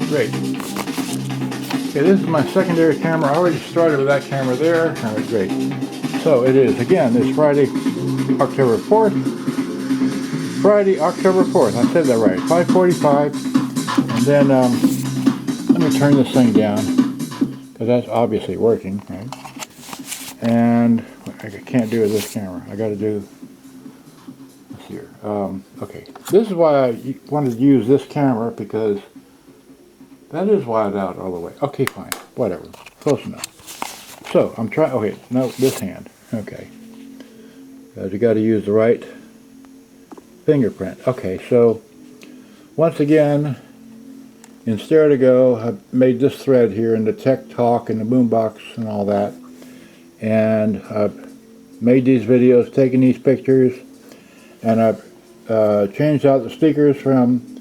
Great. Okay, this is my secondary camera. I already started with that camera there. Alright, great. So it is, again, it's Friday, October 4th. Friday, October 4th. I said that right. 5:45. And then, let me turn this thing down, because that's obviously working, right? And I can't do it with this camera. I got to do, let's see here. Okay, this is why I wanted to use this camera, because that is wide out all the way. Okay, fine, whatever, close enough. So I'm trying. Okay, no, this hand. Okay, you got to use the right fingerprint. Okay, so once again, in Stereo, I've made this thread here in the Tech Talk and the Boombox and all that, and I've made these videos, taken these pictures, and I've changed out the speakers from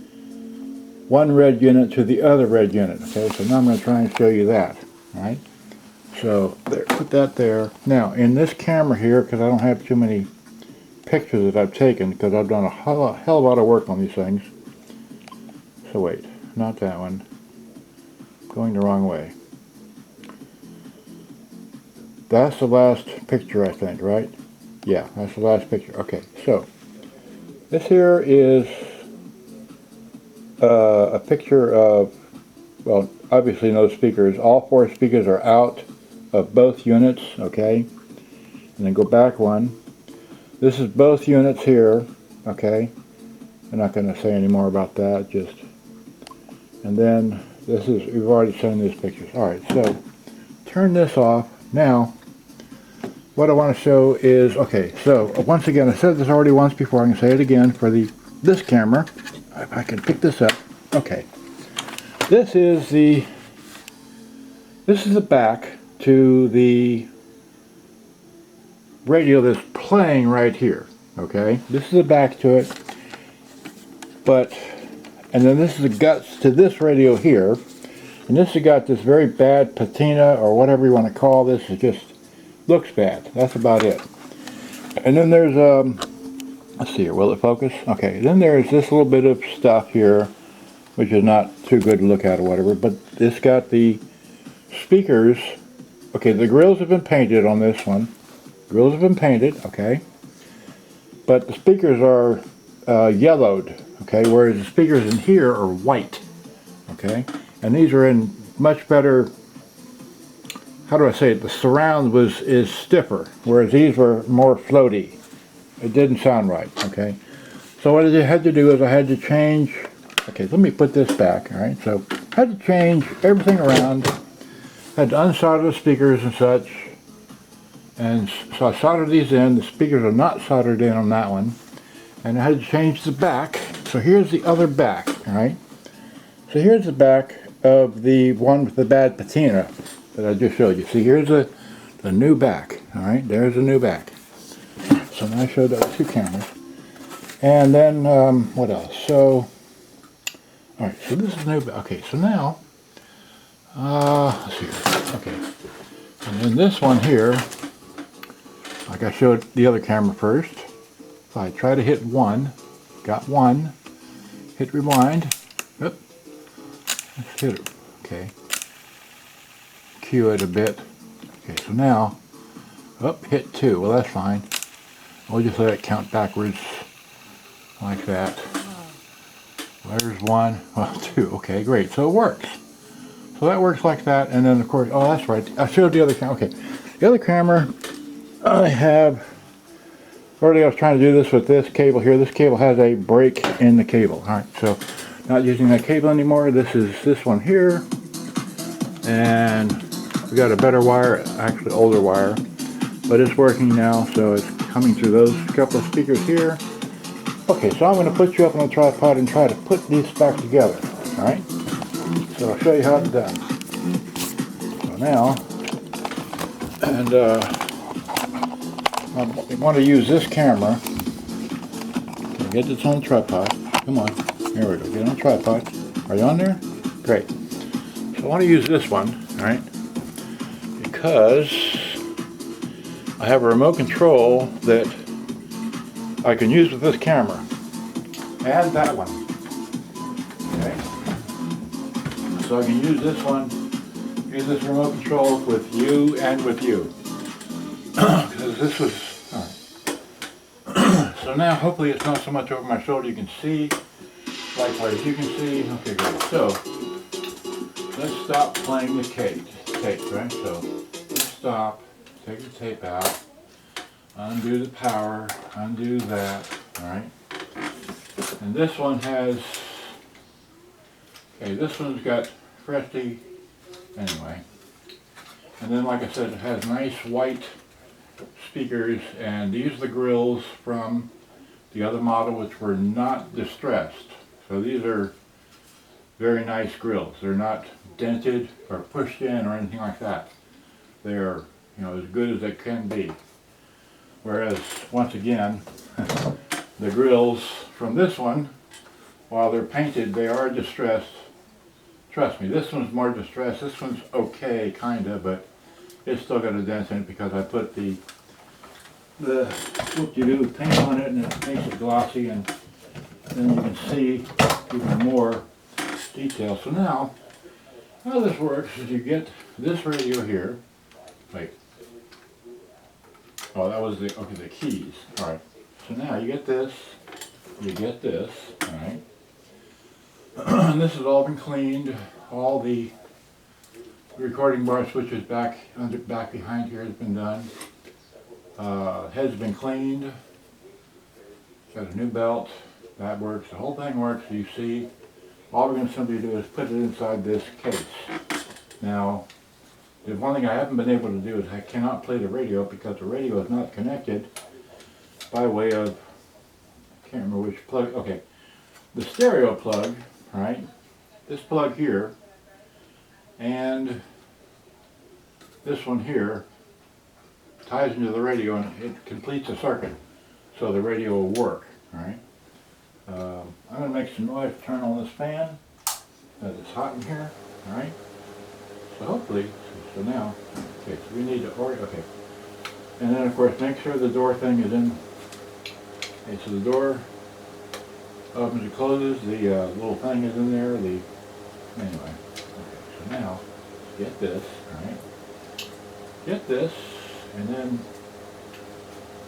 one red unit to the other red unit. Okay, so now I'm going to try and show you that. All right, so there, put that there. Now in this camera here, because I don't have too many pictures that I've taken, because I've done a hell of a lot of work on these things. So wait, not that one. Going the wrong way. That's the last picture, I think, right? Yeah, that's the last picture. Okay, so this here is a picture of, well, obviously no speakers. All four speakers are out of both units, okay? And then go back one. This is both units here, okay? I'm not going to say any more about that, just, and then this is, we've already shown these pictures. Alright, so turn this off. Now, what I want to show is, okay, so once again, I said this already once before, I can say it again for this camera. If I can pick this up. Okay. This is the back to the radio that's playing right here. Okay? This is the back to it. But, and then this is the guts to this radio here. And this has got this very bad patina, or whatever you want to call this. It just looks bad. That's about it. And then there's, let's see here, will it focus? Okay, then there's this little bit of stuff here, which is not too good to look at or whatever, but it's got the speakers. Okay, the grills have been painted on this one. Grills have been painted, okay, but the speakers are yellowed, okay, whereas the speakers in here are white, okay, and these are in much better, how do I say it, the surround is stiffer, whereas these were more floaty. It didn't sound right, okay? So what I had to do is I had to change, okay, let me put this back, alright? So I had to change everything around, had to unsolder the speakers and such, and so I soldered these in. The speakers are not soldered in on that one, and I had to change the back. So here's the other back, alright? So here's the back of the one with the bad patina that I just showed you. See, here's the new back, alright? There's the new back. So now I showed those two cameras. And then, what else? So, alright, so this is new. Okay, so now, let's see here. Okay. And then this one here, like I showed the other camera first. So I try to hit one, got one, hit rewind. Oop. Let's hit it. Okay. Cue it a bit. Okay, so now, hit two. Well, that's fine. We'll just let it count backwards like that. There's one, well, two. Okay, great. So it works. So that works like that. And then, of course, oh, that's right. I showed the other camera. Okay, the other camera, I have, already I was trying to do this with this cable here. This cable has a break in the cable. All right, so not using that cable anymore. This is this one here. And we got a better wire, actually older wire. But it's working now, so it's coming through those couple of speakers here. Okay, so I'm going to put you up on a tripod and try to put these back together. Alright? So I'll show you how it's done. So now, and I want to use this camera. Get this on the tripod. Come on. Here we go. Get on the tripod. Are you on there? Great. So I want to use this one, alright? Because I have a remote control that I can use with this camera and that one. Okay. So I can use this one, use this remote control with you and with you. Because this was, alright. So now hopefully it's not so much over my shoulder, you can see. Likewise, you can see. Okay, great. So let's stop playing the tape, right? So let's stop, take the tape out, undo the power, undo that, alright? And this one has, okay, this one's got Freshly, anyway. And then like I said, it has nice white speakers, and these are the grills from the other model which were not distressed. So these are very nice grills. They're not dented or pushed in or anything like that. They're, you know, as good as they can be. Whereas, once again, the grills from this one, while they're painted, they are distressed. Trust me, this one's more distressed. This one's okay, kinda, but it's still got a dent in it because I put the whoop-de-doo paint on it, and it makes it glossy, and then you can see even more detail. So now, how this works is you get this radio here. Wait. Oh, that was the, okay, the keys. Alright. So now you get this, alright. And this has all been cleaned. All the recording bar switches back behind here has been done. Head's been cleaned. Got a new belt. That works. The whole thing works. You see, all we're going to simply do is put it inside this case. Now, the one thing I haven't been able to do is I cannot play the radio because the radio is not connected by way of, I can't remember which plug. Okay, the stereo plug, right? This plug here and this one here ties into the radio, and it completes a circuit so the radio will work, right? I'm going to make some noise to turn on this fan because it's hot in here, alright? So hopefully, so now, okay, so we need to okay. And then of course make sure the door thing is in. Okay, so the door opens and closes, the little thing is in there, anyway. Okay, so now, get this, alright? Get this, and then,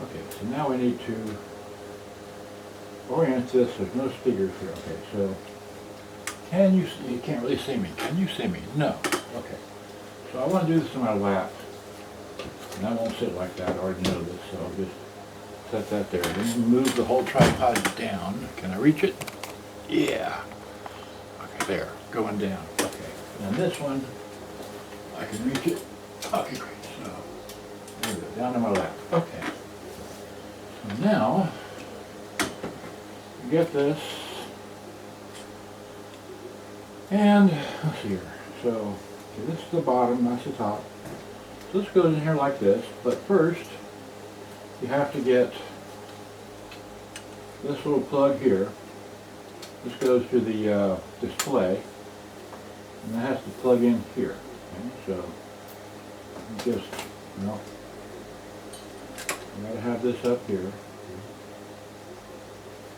okay, so now we need to orient this. There's no speakers here. Okay, so can you see? You can't really see me. Can you see me? No. Okay. So I want to do this in my lap, and I won't sit like that. I already know this, so I'll just set that there. Then move the whole tripod down. Can I reach it? Yeah. Okay, there, going down. Okay. And this one, I can reach it. Okay, great. So there we go, down to my lap. Okay. So now, get this, and let's see here. So okay, this is the bottom, that's the top. So this goes in here like this, but first you have to get this little plug here. This goes to the display, and that has to plug in here. Okay, so just, you know, I gotta have this up here.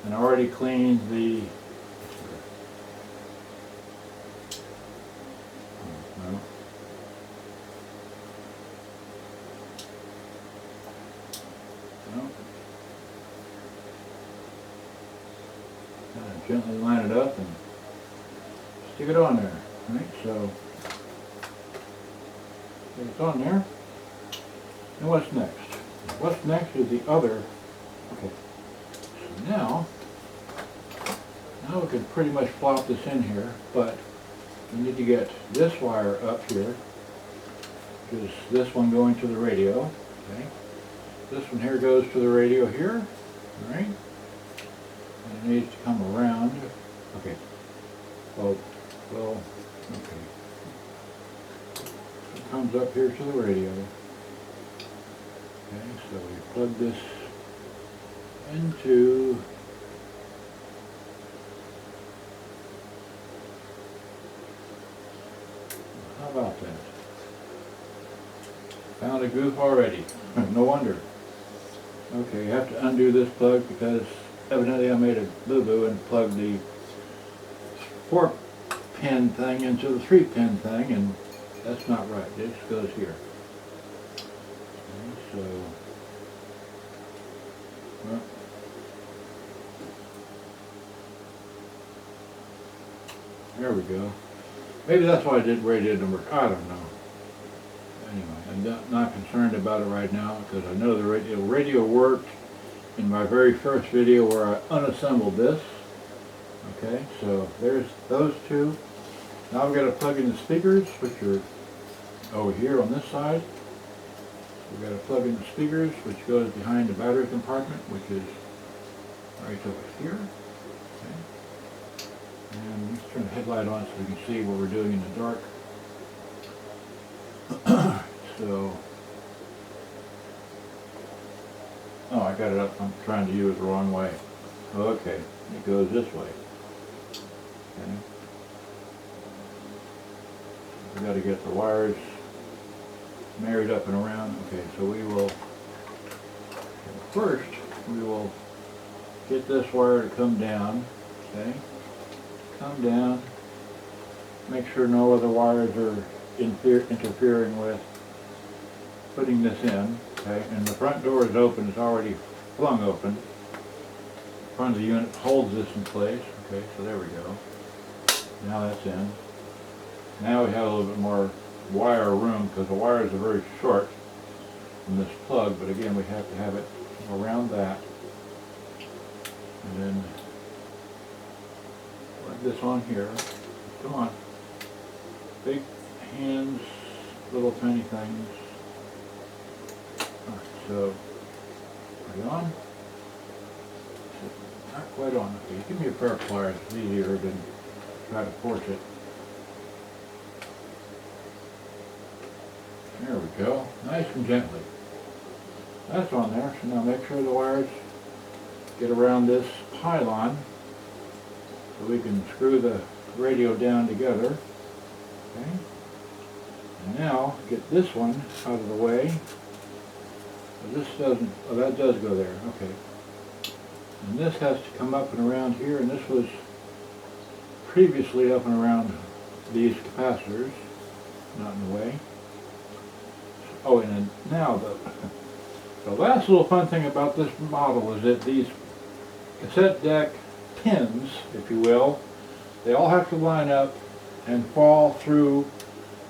And I already cleaned the, no. No. Kind of gently line it up and stick it on there. Right, so it's on there. And what's next? What's next is the other, okay. Now we can pretty much plop this in here, but we need to get this wire up here, which is this one going to the radio. Okay, this one here goes to the radio here, all right, and it needs to come around. Okay, well, okay, it comes up here to the radio. Okay, so we plug this into how about that? Found a goof already. No wonder. Okay, you have to undo this plug because evidently I made a boo-boo and plugged the 4 6-pin thing into the 3-pin thing, and that's not right. It just goes here. Okay, so, well, there we go. Maybe that's why I did radio didn't work. I don't know. Anyway, I'm not concerned about it right now because I know the radio worked in my very first video where I unassembled this. Okay, so there's those two. Now I've got to plug in the speakers, which are over here on this side. We've got to plug in the speakers, which goes behind the battery compartment, which is right over here. Okay. And let's turn the headlight on so we can see what we're doing in the dark. So, oh, I got it up. I'm trying to use it the wrong way. Okay, it goes this way. Okay. We got to get the wires married up and around. Okay, so we will first get this wire to come down. Okay, come down. Make sure no other wires are interfering with putting this in. Okay, and the front door is open. It's already flung open. The front of the unit holds this in place. Okay, so there we go. Now that's in. Now we have a little bit more wire room because the wires are very short from this plug, but again we have to have it around that. And then plug this on here. Come on. Big hands, little tiny things. Alright, so are you on? Not quite on. Okay, give me a pair of pliers. It's easier than try to force it. There we go. Nice and gently. That's on there. So now make sure the wires get around this pylon so we can screw the radio down together. Okay. And now get this one out of the way. So this doesn't, oh, that does go there. Okay. And this has to come up and around here, and this was previously up and around these capacitors, not in the way. Oh, and then now the last little fun thing about this model is that these cassette deck pins, if you will, they all have to line up and fall through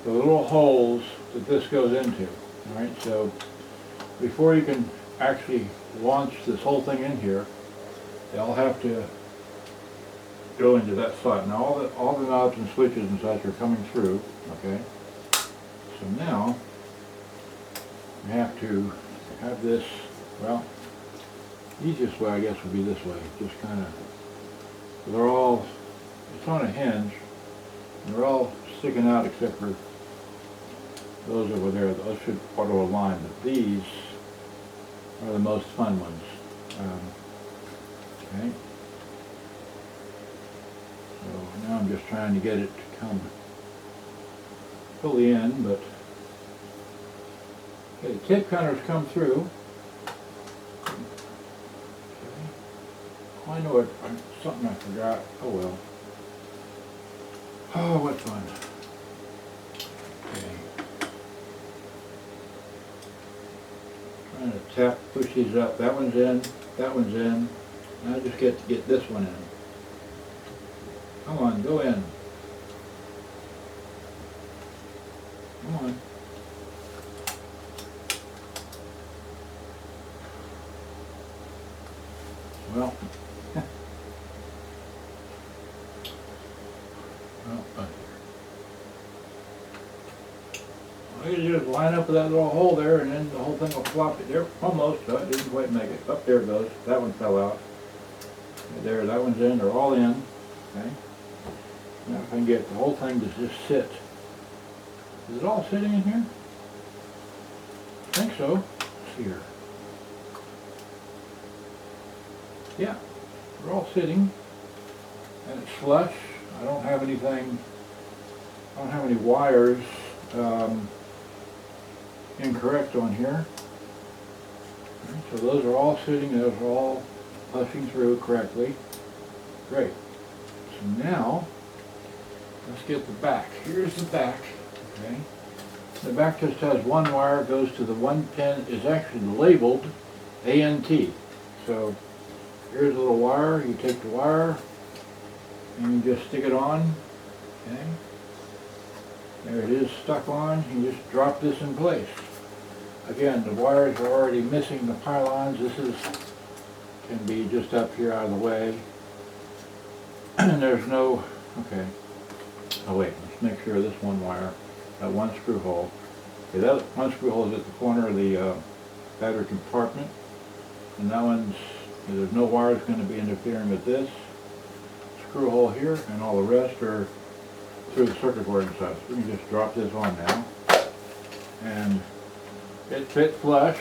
the little holes that this goes into. All right, so before you can actually launch this whole thing in here, they all have to go into that slot. Now all the knobs and switches and such are coming through. Okay, so now we have to have this, well, easiest way I guess would be this way. Just kind of, they're all, it's on a hinge, and they're all sticking out except for those over there. Those should auto align, but these are the most fun ones. Okay. So now I'm just trying to get it to come fully in, but okay, the tape counters come through. Okay. Oh, I know it. Something I forgot. Oh well. Oh, what fun. Okay. Trying to tap, push these up. That one's in. That one's in. Now I just get to get this one in. Come on, go in. Come on. Well, all you do is line up with that little hole there, and then the whole thing will flop it there. Almost. Oh, it didn't quite make it. Up there it goes. That one fell out. There, that one's in. They're all in. Okay. Now if I can get the whole thing to just sit. Is it all sitting in here? I think so. Let's see here. Yeah, they're all sitting, and it's flush. I don't have anything, I don't have any wires incorrect on here. Okay, so those are all sitting, those are all flushing through correctly. Great. So now, let's get the back. Here's the back. Okay. The back just has one wire, goes to the one pin, is actually labeled ANT. So here's a little wire, you take the wire and you just stick it on. Okay. There it is, stuck on. You just drop this in place. Again, the wires are already missing the pylons. This can be just up here out of the way. And there's no, okay. Oh wait, let's make sure this one wire, that one screw hole. Okay, that one screw hole is at the corner of the battery compartment. And that one's, there's no wires going to be interfering with this screw hole here, and all the rest are through the circuit board and such. We can just drop this on now. And it fit flush.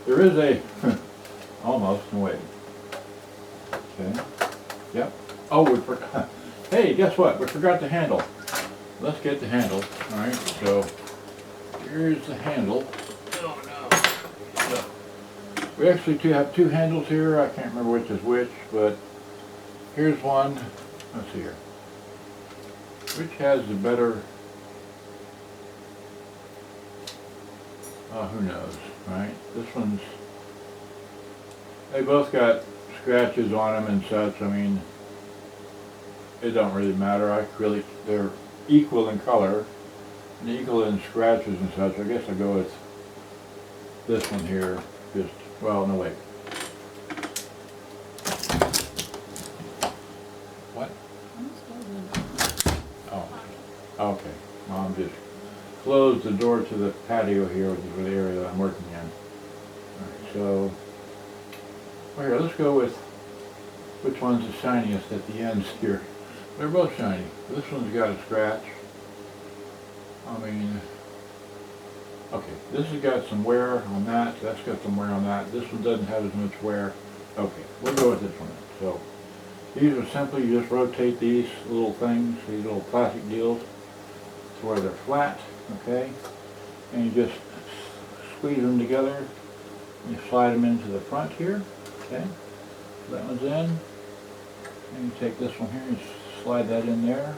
There is a, almost, wait. Okay, yep. Oh, we forgot. Hey, guess what? We forgot the handle. Let's get the handle. Alright, so here's the handle. Oh no. So, we actually have two handles here. I can't remember which is which, but here's one. Let's see here. Which has the better, oh, who knows, right? This one's, they both got scratches on them and such. I mean, it don't really matter. They're equal in color and equal in scratches and such. I guess I'll go with this one here. Just, well, no, wait. What? Oh, okay. Mom just closed the door to the patio here, which is the area that I'm working in. Alright, so, well, here, let's go with which one's the shiniest at the ends here. They're both shiny. This one's got a scratch. I mean, okay, this has got some wear on that. That's got some wear on that. This one doesn't have as much wear. Okay, we'll go with this one. So, these are simply, you just rotate these little things, these little plastic deals, to where they're flat, okay? And you just squeeze them together. You slide them into the front here, okay? So that one's in. And you take this one here and slide that in there.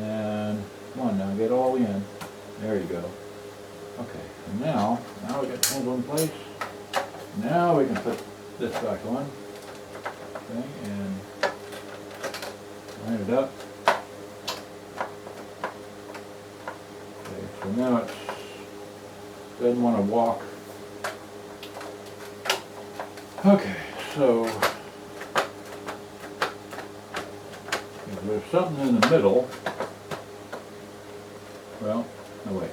And come on now, get all in. There you go. Okay, and now we got the handle in place. Now we can put this back on. Okay, and line it up. Okay, so now it doesn't want to walk. Okay, so if there's something in the middle, well, no wait.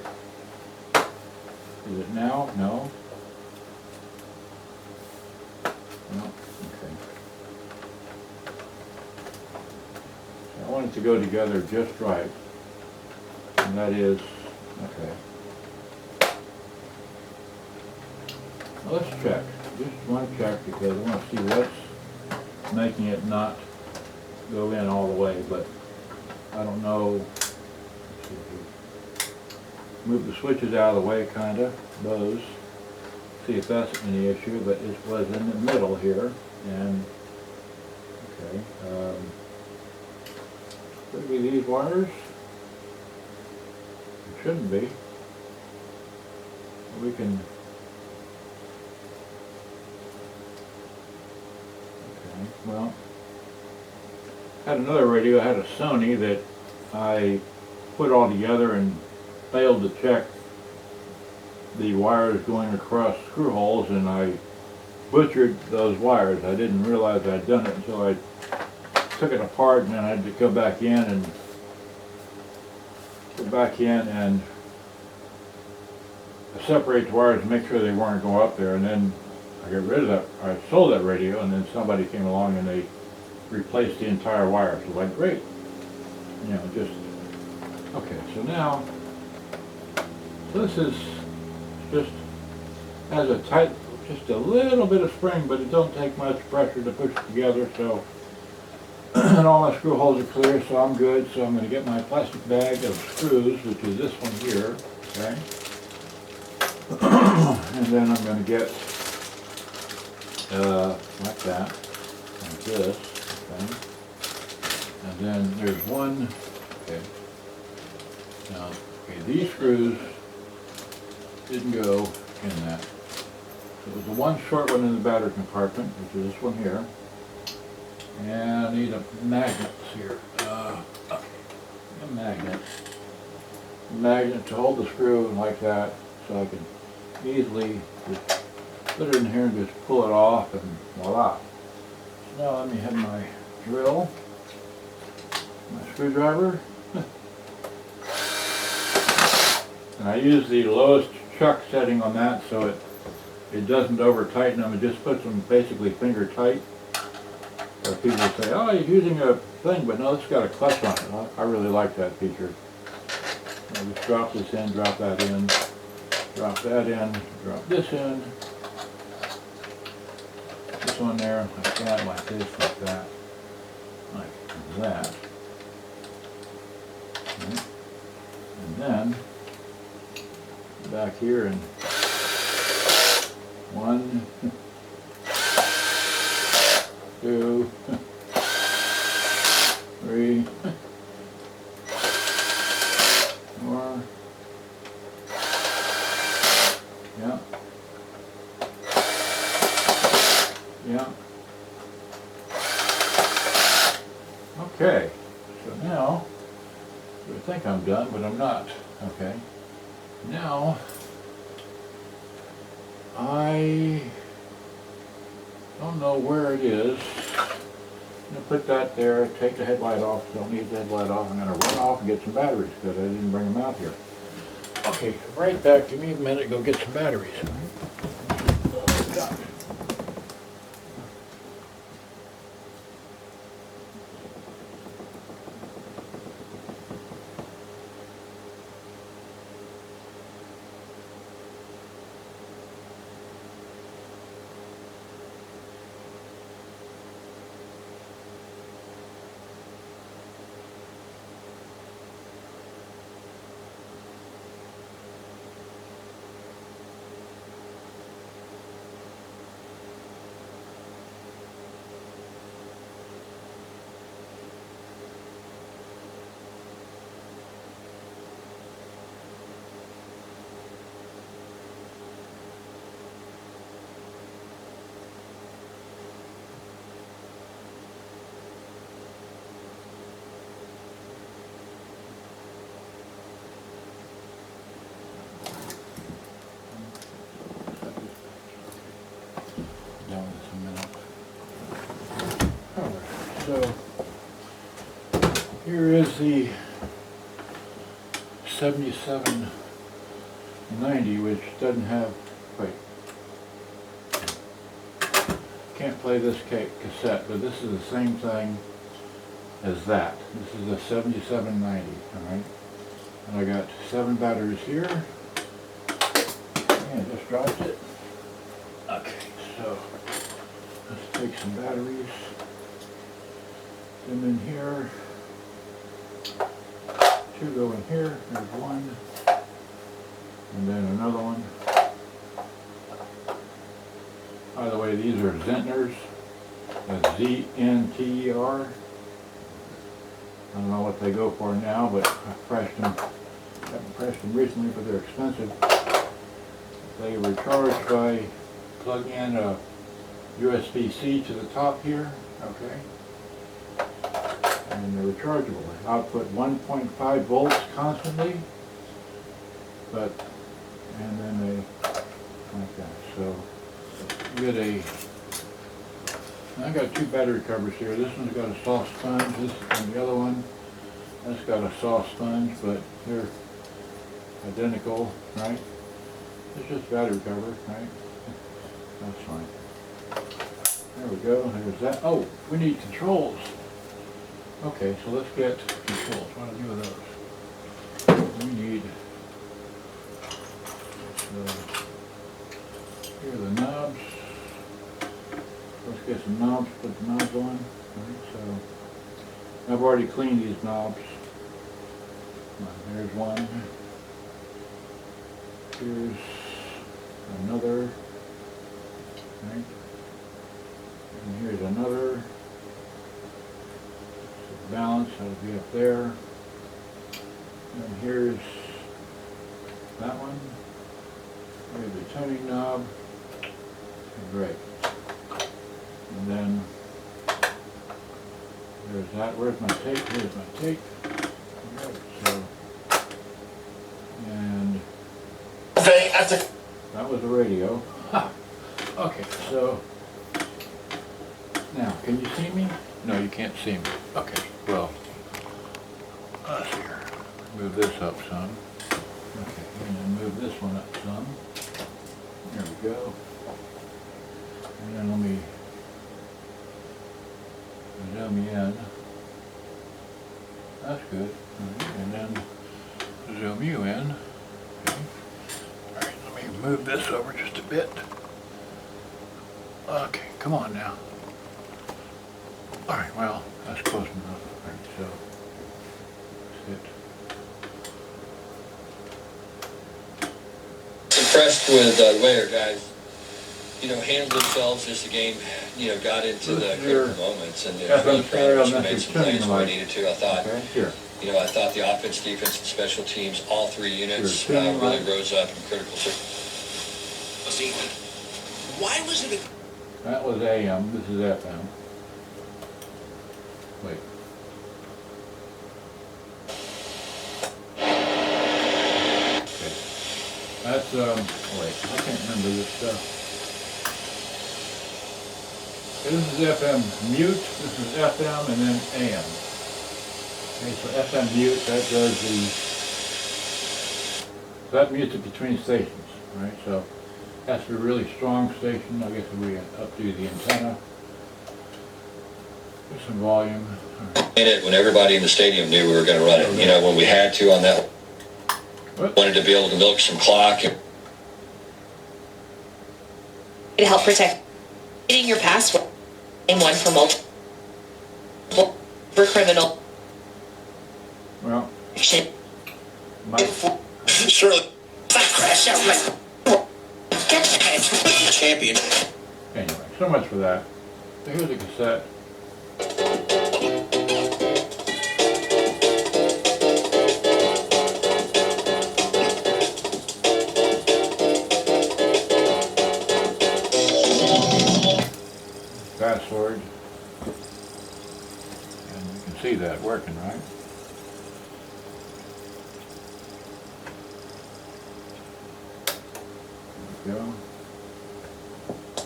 Is it now? No. No. Okay. So I want it to go together just right. And that is, okay. Now let's check. Just one check because I want to see what's making it not go in all the way, but I don't know. Move the switches out of the way, kinda, those. See if that's any issue, but it was in the middle here, and, okay, could be these wires? It shouldn't be. We can, okay, well, I had another radio, I had a Sony that I put all together and failed to check the wires going across screw holes, and I butchered those wires. I didn't realize I'd done it until I took it apart, and then I had to go back in and separate the wires and make sure they weren't going up there, and then I got rid of that. I sold that radio, and then somebody came along and they replaced the entire wire. So like, great, you know, just okay. So now, so this is just has a tight, just a little bit of spring, but it don't take much pressure to push it together. So, and all my screw holes are clear, so I'm good. So I'm going to get my plastic bag of screws, which is this one here, okay. And then I'm going to get like that, like this, okay. And then there's one, okay. Now, okay, these screws didn't go in that. So there's the one short one in the battery compartment, which is this one here. And I need a magnet here. A magnet to hold the screw like that, so I can easily just put it in here and just pull it off, and voila. So now let me have my drill, my screwdriver, and I use the lowest chuck setting on that so it doesn't over tighten them. It just puts them basically finger tight. Or people say, oh, you're using a thing, but no, it's got a clutch on it. I really like that feature. I just drop this in, drop that in, drop that in, drop this in. This one there, like that, like this, like that, like that. Okay. And then, back here and 1, 2, 3, 4, yeah, yeah. Okay, so now, I think I'm done, but I'm not, okay. Now, I don't know where it is. I'm going to put that there, take the headlight off, don't need the headlight off. I'm going to run off and get some batteries because I didn't bring them out here. Okay, right back, give me a minute, go get some batteries. So here is the 7790, which doesn't have, wait, can't play this cassette, but this is the same thing as that. This is a 7790, alright? And I got 7 batteries here, and just dropped it. Okay, so let's take some batteries. Them in here, 2 go in here, there's 1, and then another one. By the way, these are Zentners, that's Z-N-T-E-R. I don't know what they go for now, but I've pressed them, haven't pressed them recently, but they're expensive. They were charged by plugging in a USB-C to the top here, okay? And they're rechargeable. They output 1.5 volts constantly, and then they, like that. So you get I got 2 battery covers here. This one's got a soft sponge, and the other one, that's got a soft sponge, but they're identical, right? It's just battery cover, right? That's fine. There we go, there's that. Oh, we need controls. Okay, so let's get controls. What do I do with those? We need, here are the knobs. Let's get some knobs, put the knobs on. Right, so I've already cleaned these knobs. There's one. Here's another. Right? And here's another. balance, that'll be up there. And here's that one. Here's the tuning knob. Great. And then there's that. Where's my tape? Here's my tape. Right, so, and that was the radio. Okay, so now, can you see me? No, you can't see me. Okay, well, let's see here. Move this up some. Okay, and then move this one up some. There we go. And then let me zoom in. That's good. Right. And then zoom you in. Okay. All right, let me move this over just a bit. Okay, come on now. All right, well, that's close enough. All right, so that's it. Impressed with the way our guys, handled themselves as the game, got into the critical moments, and really proud of us. We made some plays where we needed to. I thought, I thought the offense, defense, and special teams, all three units really rose up in critical situations. Why was it? That was AM. This is FM. Wait. Okay. That's wait. I can't remember this stuff. Okay, this is FM mute. This is FM and then AM. Okay, so FM mute. That does that mutes it between stations, right? So. Has to be a really strong station. I guess we up to the antenna. There's some volume. Right. When everybody in the stadium knew we were going to run it, when we had to on that. What? Wanted to be able to milk some clock. To help protect your password. Name one for multiple for criminal. Well. Surely. Crash out like. Champion. Anyway, so much for that. So here's the cassette. Fast forward. And you can see that working, right? There we go.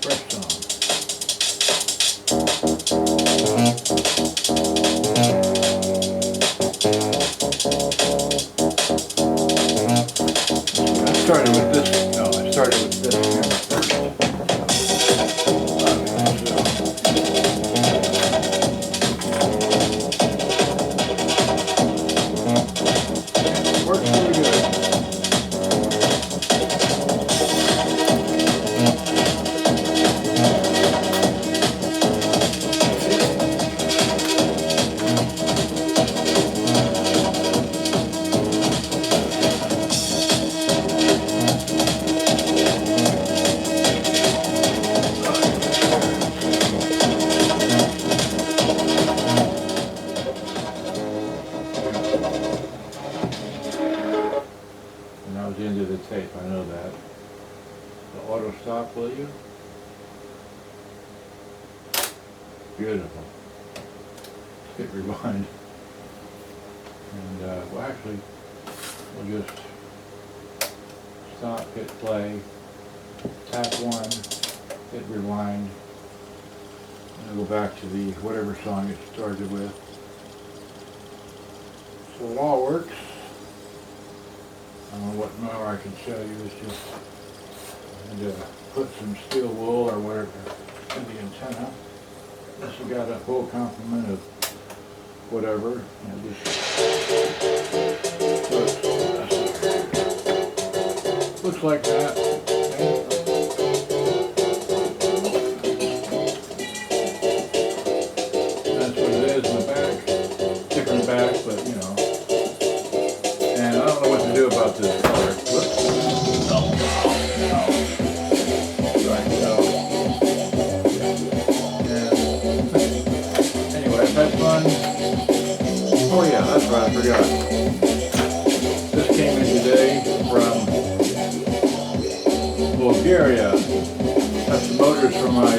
Press on. I started with this. No, I started with this camera first. Works really good. The end of the tape, I know that. The auto stop, will you? Beautiful. Hit rewind. And well, actually, we'll just stop, hit play, tap one, hit rewind, and go back to the whatever song it started with. So it all works. I don't know what more I can show you. It's just I had to put some steel wool or whatever in the antenna. This has got a full complement of whatever. And just looks like that. Okay. That's what it is in the back. Different back, but you know. And I don't know what to do about this color. Whoops. Right, so. And anyway, I've had fun. I forgot. This came in today from Bulgaria. That's the motors for my,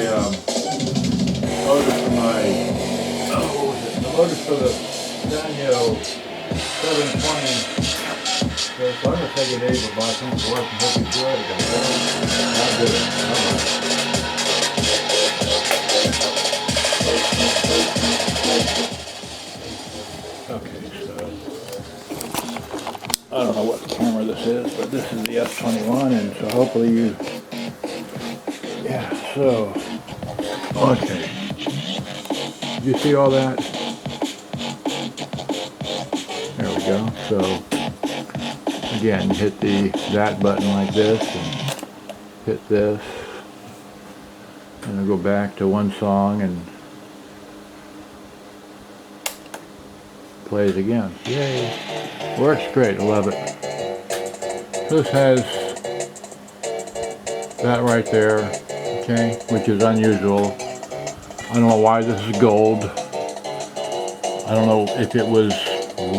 what was it? The motors for the Sanyo 720. So I'm going to take it Dave by some work and hope you enjoy it. I'll do it. Okay, so I don't know what camera this is, but this is the S21, and so hopefully you, yeah, so, okay. You see all that? There we go. So again, hit that button like this, and hit this, and I'll go back to one song and plays again. Yay! Works great. I love it. This has that right there, okay, which is unusual. I don't know why this is gold. I don't know if it was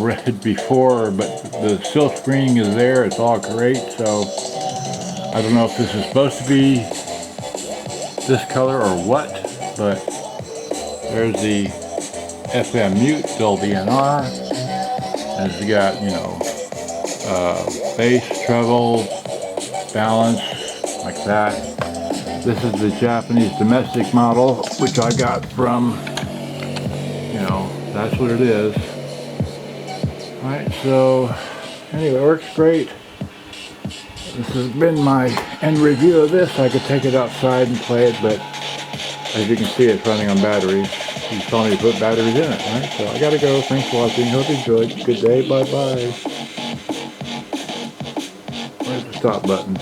red before, but the silk screening is there. It's all great. So I don't know if this is supposed to be this color or what, but there's the FM mute, Dolby NR, and it's got, you know, bass, treble, balance, like that. This is the Japanese domestic model, which I got from, you know, that's what it is. Alright, so anyway, it works great. This has been my end review of this. I could take it outside and play it, but as you can see, it's running on batteries. He's telling me to put batteries in it, right? So I gotta go. Thanks for watching. Hope you enjoyed. Good day. Bye-bye. Where's the stop button?